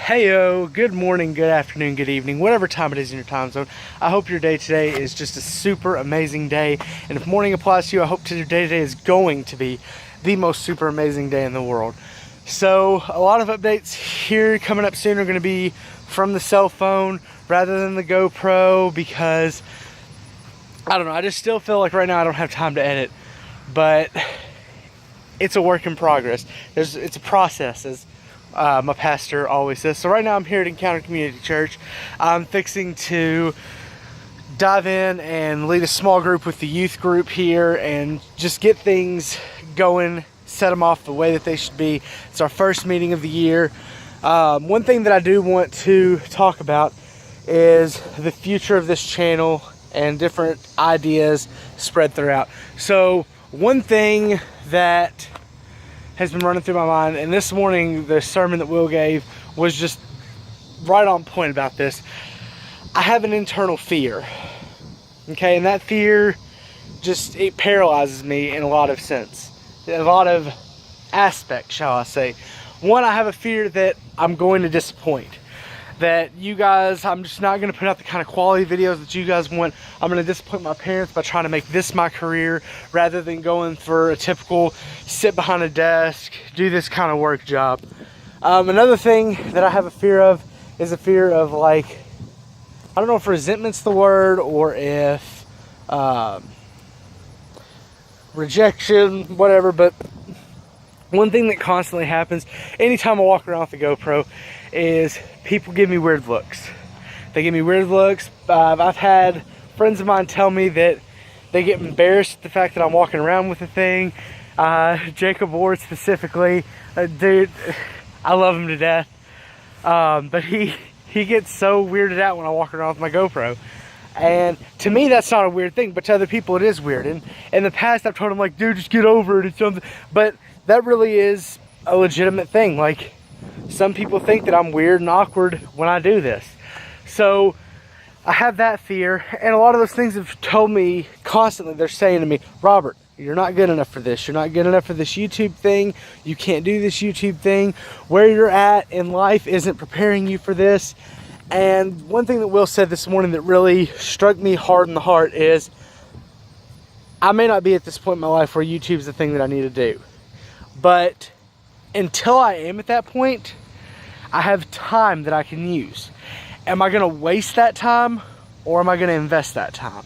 Heyo, good morning, good afternoon, good evening, whatever time it is in your time zone. I hope your day today is just a super amazing day. And if morning applies to you, I hope your day today is going to be the most super amazing day in the world. So a lot of updates here coming up soon are going to be from the cell phone rather than the GoPro, because I don't know, I just still feel like right now I don't have time to edit, but it's a work in progress. It's a process, as my pastor always says. So right now I'm here at Encounter Community Church. I'm fixing to dive in and lead a small group with the youth group here and just get things going, set them off the way that they should be. It's our first meeting of the year. One thing that I do want to talk about is the future of this channel and different ideas spread throughout. So one thing that has been running through my mind, and this morning the sermon that Will gave was just right on point about this. I have an internal fear, okay, and that fear it paralyzes me in a lot of sense, a lot of aspects, shall I say. One, I have a fear that I'm going to disappoint, that you guys, I'm just not going to put out the kind of quality videos that you guys want. I'm going to disappoint my parents by trying to make this my career rather than going for a typical sit behind a desk, do this kind of work job. Another thing that I have a fear of is a fear of, like, I don't know if resentment's the word or if rejection, whatever, but one thing that constantly happens anytime I walk around with the GoPro is people give me weird looks. They give me weird looks. I've had friends of mine tell me that they get embarrassed at the fact that I'm walking around with the thing. Jacob Ward specifically, dude, I love him to death. But he gets so weirded out when I walk around with my GoPro. And to me, that's not a weird thing, but to other people, it is weird. And in the past, I've told them, like, dude, just get over it. It's something. But that really is a legitimate thing. Like, some people think that I'm weird and awkward when I do this. So I have that fear. And a lot of those things have told me constantly, they're saying to me, Robert, you're not good enough for this. You're not good enough for this YouTube thing. You can't do this YouTube thing. Where you're at in life isn't preparing you for this. And one thing that Will said this morning that really struck me hard in the heart is, I may not be at this point in my life where YouTube's the thing that I need to do. But until I am at that point, I have time that I can use. Am I going to waste that time, or am I going to invest that time?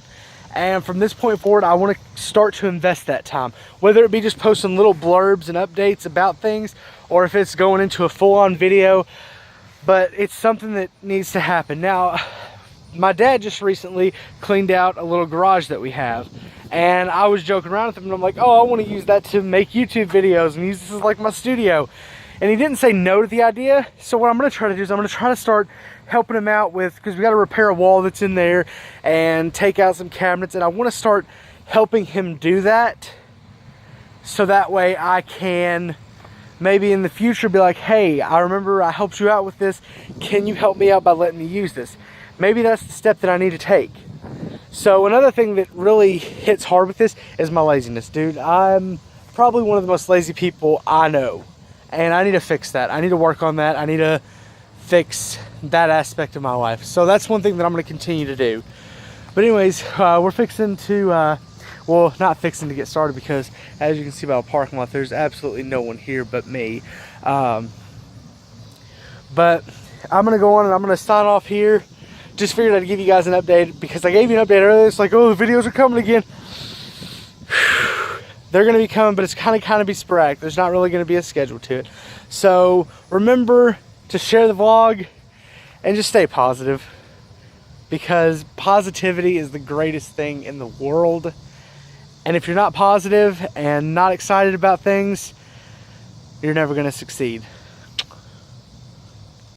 And from this point forward, I want to start to invest that time. Whether it be just posting little blurbs and updates about things, or if it's going into a full-on video. But it's something that needs to happen. Now, my dad just recently cleaned out a little garage that we have. And I was joking around with him, and I'm like, oh, I want to use that to make YouTube videos and use this as like my studio. And he didn't say no to the idea. So what I'm going to try to do is I'm going to try to start helping him out with, because we got to repair a wall that's in there and take out some cabinets. And I want to start helping him do that, so that way I can maybe in the future be like, hey, I remember I helped you out with this. Can you help me out by letting me use this? Maybe that's the step that I need to take. So another thing that really hits hard with this is my laziness, dude. I'm probably one of the most lazy people I know. And I need to fix that. I need to work on that. I need to fix that aspect of my life. So that's one thing that I'm going to continue to do. But anyways, we're fixing to, well, not fixing to get started, because as you can see by the parking lot, there's absolutely no one here but me. But I'm going to go on and I'm going to sign off here. Just figured I'd give you guys an update, because I gave you an update earlier. It's like, oh, the videos are coming again. They're going to be coming, but it's kind of be sporadic. There's not really going to be a schedule to it. So remember to share the vlog and just stay positive, because positivity is the greatest thing in the world. And if you're not positive and not excited about things, you're never going to succeed.